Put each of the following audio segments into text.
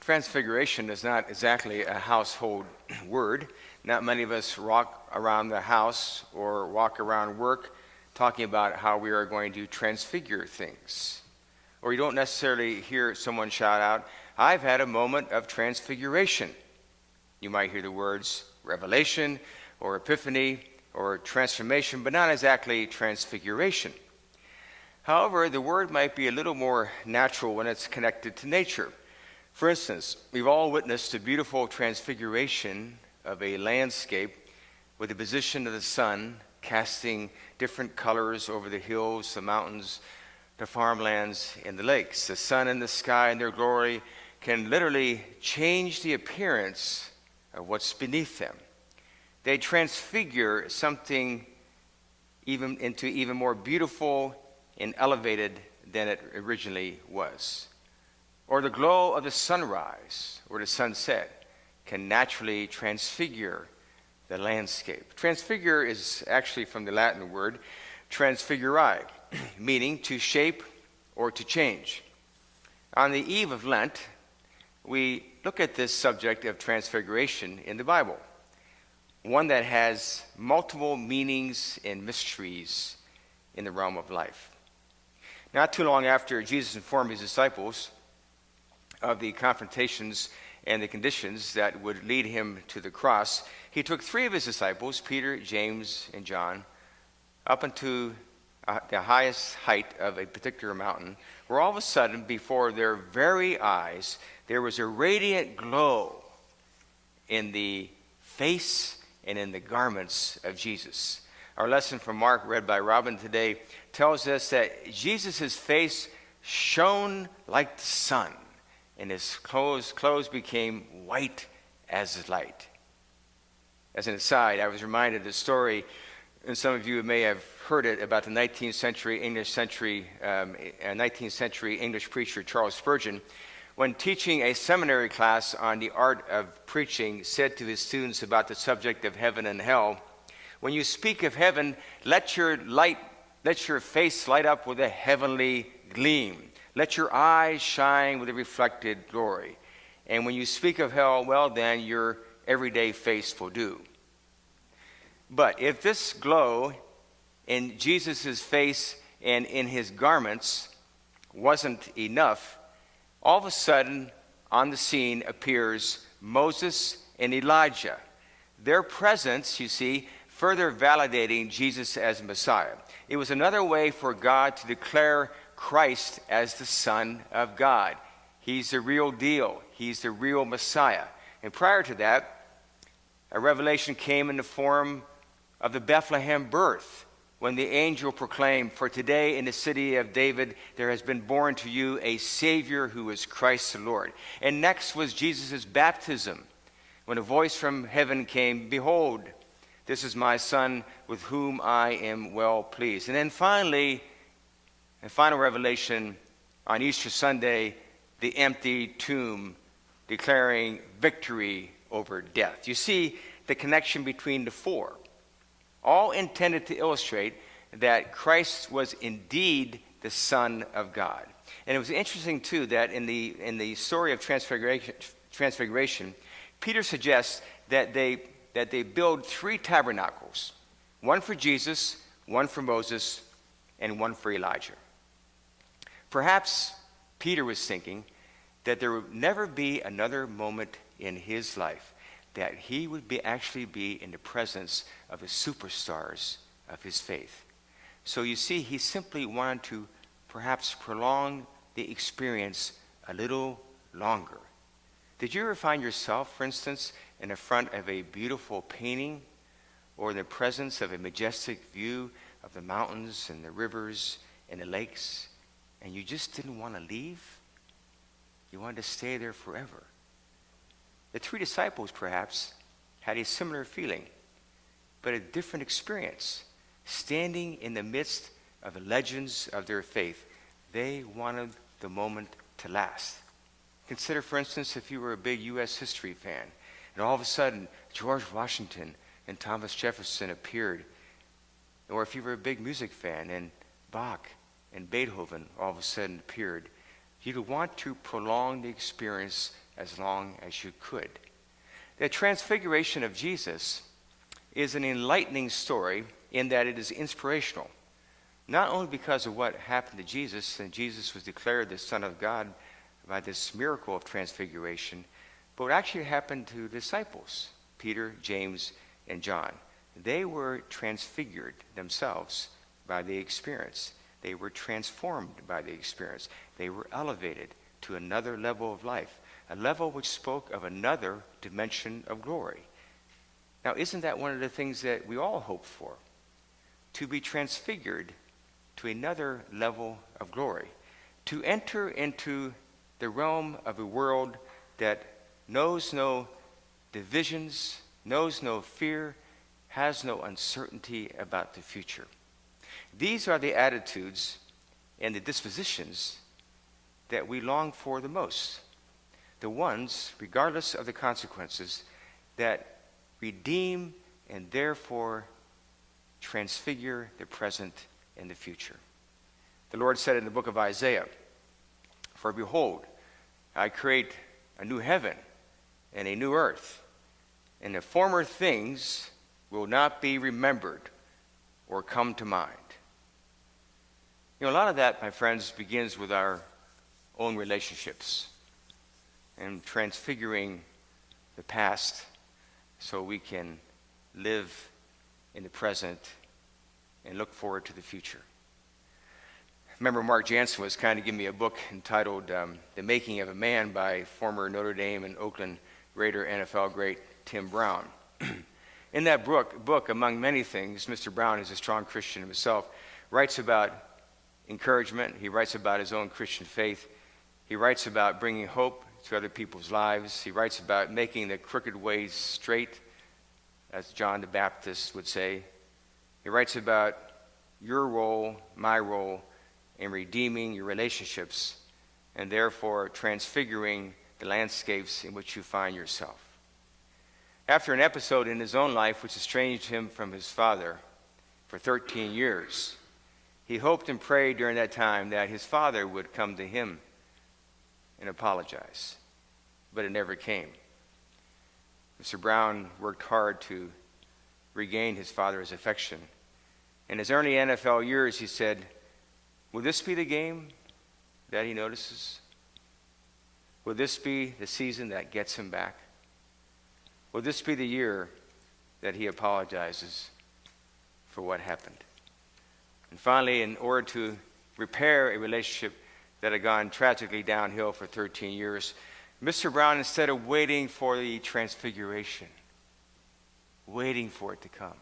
Transfiguration is not exactly a household word. Not many of us walk around the house or walk around work talking about how we are going to transfigure things. Or you don't necessarily hear someone shout out, "I've had a moment of transfiguration." You might hear the words revelation or epiphany or transformation, but not exactly transfiguration. However, the word might be a little more natural when it's connected to nature. For instance, we've all witnessed a beautiful transfiguration of a landscape with the position of the sun casting different colors over the hills, the mountains, the farmlands, and the lakes. The sun and the sky and their glory can literally change the appearance of what's beneath them. They transfigure something into even more beautiful and elevated than it originally was. Or the glow of the sunrise or the sunset can naturally transfigure the landscape. Transfigure is actually from the Latin word transfiguri, meaning to shape or to change. On the eve of Lent, we look at this subject of transfiguration in the Bible, one that has multiple meanings and mysteries in the realm of life. Not too long after Jesus informed his disciples of the confrontations and the conditions that would lead him to the cross, he took 3 of his disciples, Peter, James, and John, up into the highest height of a particular mountain, where all of a sudden, before their very eyes, there was a radiant glow in the face and in the garments of Jesus. Our lesson from Mark, read by Robin today, tells us that Jesus' face shone like the sun, and his clothes became white as light. As an aside, I was reminded of the story, and some of you may have heard it, about the 19th century English preacher Charles Spurgeon, when teaching a seminary class on the art of preaching, said to his students about the subject of heaven and hell, "When you speak of heaven, let your face light up with a heavenly gleam. Let your eyes shine with a reflected glory. And when you speak of hell, well, then your everyday face will do." But if this glow in Jesus' face and in his garments wasn't enough, all of a sudden on the scene appears Moses and Elijah. Their presence, you see, further validating Jesus as Messiah. It was another way for God to declare Christ as the Son of God. He's the real deal. He's the real Messiah. And prior to that, a revelation came in the form of the Bethlehem birth, when the angel proclaimed, "For today in the city of David there has been born to you a Savior who is Christ the Lord." And next was Jesus' baptism, when a voice from heaven came, "Behold, this is my Son with whom I am well pleased." And then finally, a final revelation on Easter Sunday, the empty tomb declaring victory over death. You see the connection between the 4, all intended to illustrate that Christ was indeed the Son of God. And it was interesting, too, that in the story of Transfiguration, Peter suggests that they build 3 tabernacles, one for Jesus, one for Moses, and one for Elijah. Perhaps Peter was thinking that there would never be another moment in his life that he would actually be in the presence of the superstars of his faith. So you see, he simply wanted to perhaps prolong the experience a little longer. Did you ever find yourself, for instance, in the front of a beautiful painting or in the presence of a majestic view of the mountains and the rivers and the lakes, and you just didn't want to leave? You wanted to stay there forever. The 3 disciples, perhaps, had a similar feeling, but a different experience. Standing in the midst of the legends of their faith, they wanted the moment to last. Consider, for instance, if you were a big U.S. history fan, and all of a sudden George Washington and Thomas Jefferson appeared. Or if you were a big music fan and Bach and Beethoven all of a sudden appeared, you'd want to prolong the experience as long as you could. The transfiguration of Jesus is an enlightening story in that it is inspirational, not only because of what happened to Jesus, and Jesus was declared the Son of God by this miracle of transfiguration, but what actually happened to the disciples, Peter, James, and John. They were transfigured themselves by the experience. They were transformed by the experience. They were elevated to another level of life, a level which spoke of another dimension of glory. Now, isn't that one of the things that we all hope for? To be transfigured to another level of glory, to enter into the realm of a world that knows no divisions, knows no fear, has no uncertainty about the future. These are the attitudes and the dispositions that we long for the most. The ones, regardless of the consequences, that redeem and therefore transfigure the present and the future. The Lord said in the book of Isaiah, "For behold, I create a new heaven and a new earth, and the former things will not be remembered or come to mind." You know, a lot of that, my friends, begins with our own relationships and transfiguring the past so we can live in the present and look forward to the future. I remember Mark Jansen was kind of giving me a book entitled The Making of a Man by former Notre Dame and Oakland Raider NFL great Tim Brown. In that book, among many things, Mr. Brown is a strong Christian himself, writes about encouragement. He writes about his own Christian faith. He writes about bringing hope to other people's lives. He writes about making the crooked ways straight, as John the Baptist would say. He writes about your role, my role, in redeeming your relationships and therefore transfiguring the landscapes in which you find yourself. After an episode in his own life which estranged him from his father for 13 years, he hoped and prayed during that time that his father would come to him and apologize, but it never came. Mr. Brown worked hard to regain his father's affection. In his early NFL years, he said, "Will this be the game that he notices? Will this be the season that gets him back? Will this be the year that he apologizes for what happened?" And finally, in order to repair a relationship that had gone tragically downhill for 13 years, Mr. Brown, instead of waiting for the transfiguration, waiting for it to come,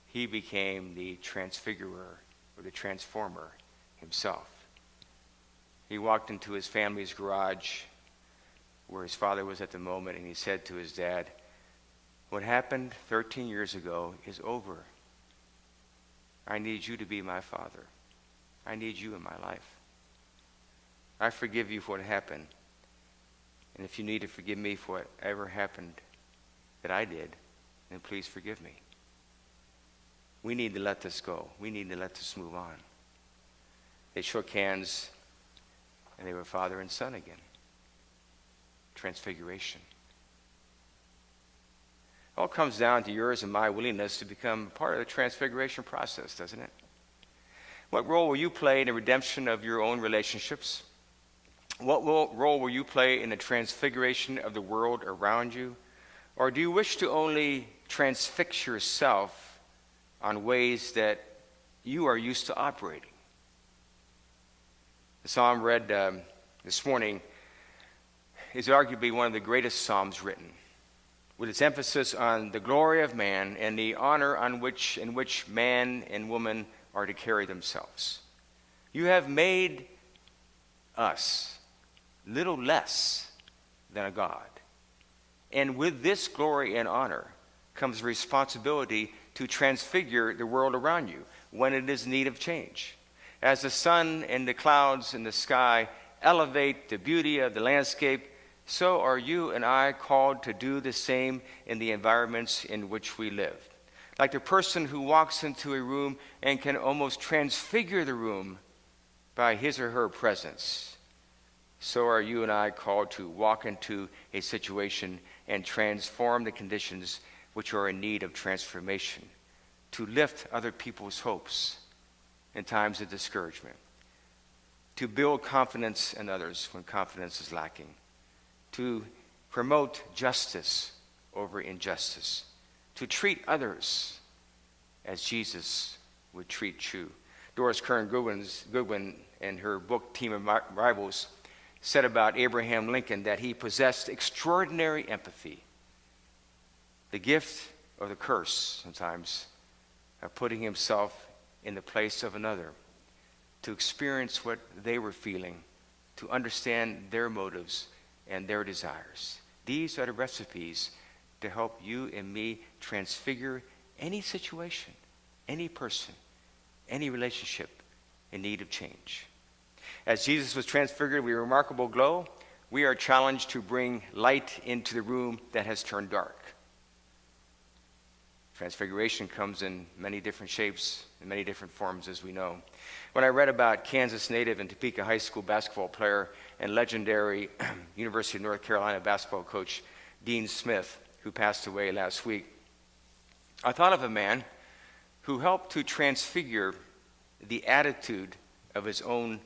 he became the transfigurer or the transformer himself. He walked into his family's garage where his father was at the moment, and he said to his dad, "What happened 13 years ago is over. I need you to be my father. I need you in my life. I forgive you for what happened. And if you need to forgive me for whatever happened that I did, then please forgive me." We need to let this go. We need to let this move on. They shook hands, and they were father and son again. Transfiguration. It all comes down to yours and my willingness to become part of the transfiguration process, doesn't it? What role will you play in the redemption of your own relationships? What role will you play in the transfiguration of the world around you? Or do you wish to only transfix yourself on ways that you are used to operating? The psalm read this morning is arguably one of the greatest psalms written, with its emphasis on the glory of man and the honor in which man and woman are to carry themselves. You have made us little less than a God. And with this glory and honor comes responsibility to transfigure the world around you when it is in need of change. As the sun and the clouds in the sky elevate the beauty of the landscape, so are you and I called to do the same in the environments in which we live. Like the person who walks into a room and can almost transfigure the room by his or her presence. so are you and I called to walk into a situation and transform the conditions which are in need of transformation, to lift other people's hopes in times of discouragement, to build confidence in others when confidence is lacking, to promote justice over injustice, to treat others as Jesus would treat you. Doris Kearns Goodwin, in her book Team of Rivals, said about Abraham Lincoln that he possessed extraordinary empathy, the gift or the curse sometimes of putting himself in the place of another, to experience what they were feeling, to understand their motives and their desires. These are the recipes to help you and me transfigure any situation, any person, any relationship in need of change. As Jesus was transfigured with a remarkable glow, we are challenged to bring light into the room that has turned dark. Transfiguration comes in many different shapes, in many different forms, as we know. When I read about Kansas native and Topeka High School basketball player and legendary University of North Carolina basketball coach Dean Smith, who passed away last week, I thought of a man who helped to transfigure the attitude of his own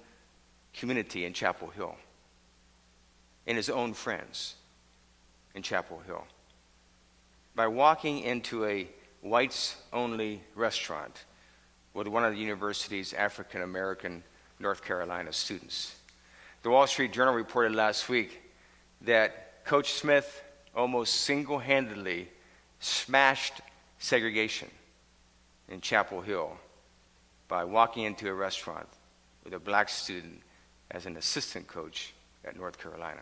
community in Chapel Hill, and his own friends in Chapel Hill, by walking into a whites-only restaurant with one of the university's African-American North Carolina students. The Wall Street Journal reported last week that Coach Smith almost single-handedly smashed segregation in Chapel Hill by walking into a restaurant with a black student as an assistant coach at North Carolina.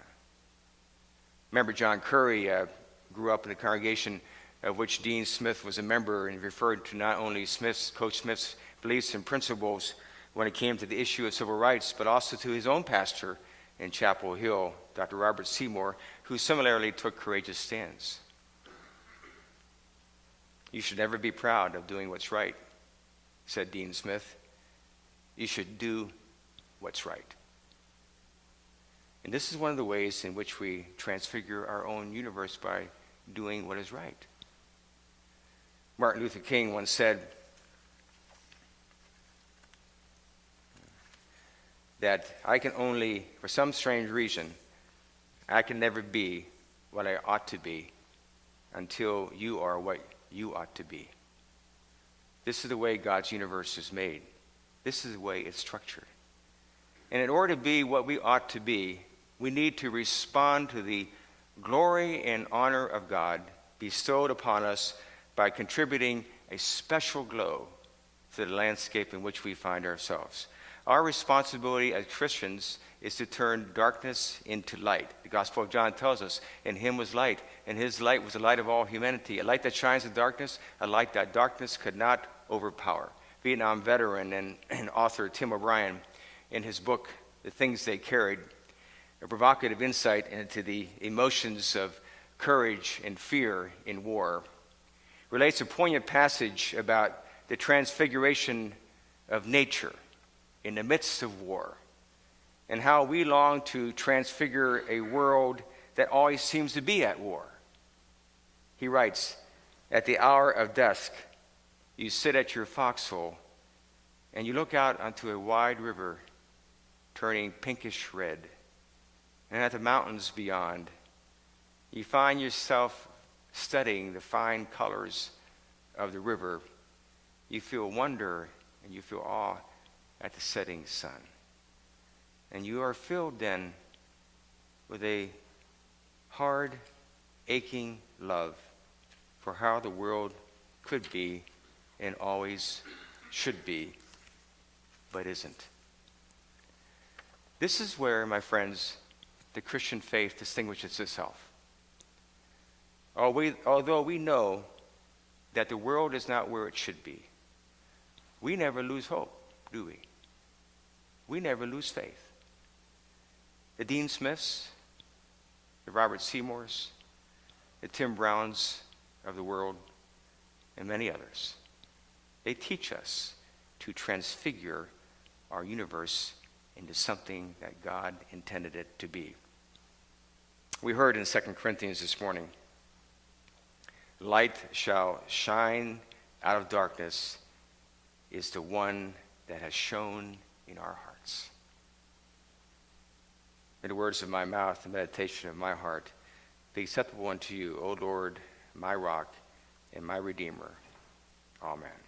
Member John Curry grew up in the congregation of which Dean Smith was a member, and referred to not only Coach Smith's beliefs and principles when it came to the issue of civil rights, but also to his own pastor in Chapel Hill, Dr. Robert Seymour, who similarly took courageous stands. You should never be proud of doing what's right, said Dean Smith. You should do what's right. And this is one of the ways in which we transfigure our own universe, by doing what is right. Martin Luther King once said that for some strange reason, I can never be what I ought to be until you are what you ought to be. This is the way God's universe is made. This is the way it's structured. And in order to be what we ought to be, we need to respond to the glory and honor of God bestowed upon us by contributing a special glow to the landscape in which we find ourselves. Our responsibility as Christians is to turn darkness into light. The Gospel of John tells us, in him was light, and his light was the light of all humanity, a light that shines in darkness, a light that darkness could not overpower. Vietnam veteran and author Tim O'Brien, in his book, The Things They Carried, a provocative insight into the emotions of courage and fear in war, relates a poignant passage about the transfiguration of nature in the midst of war, and how we long to transfigure a world that always seems to be at war. He writes, "At the hour of dusk, you sit at your foxhole and you look out onto a wide river turning pinkish red. And at the mountains beyond, you find yourself studying the fine colors of the river. You feel wonder and you feel awe at the setting sun. And you are filled then with a hard, aching love for how the world could be and always should be, but isn't." This is where, my friends, the Christian faith distinguishes itself. Although we know that the world is not where it should be, we never lose hope, do we? We never lose faith. The Dean Smiths, the Robert Seymours, the Tim Browns of the world, and many others, they teach us to transfigure our universe into something that God intended it to be. We heard in 2 Corinthians this morning, light shall shine out of darkness is the one that has shone in our hearts. May the words of my mouth and meditation of my heart be acceptable unto you, O Lord, my rock and my redeemer. Amen.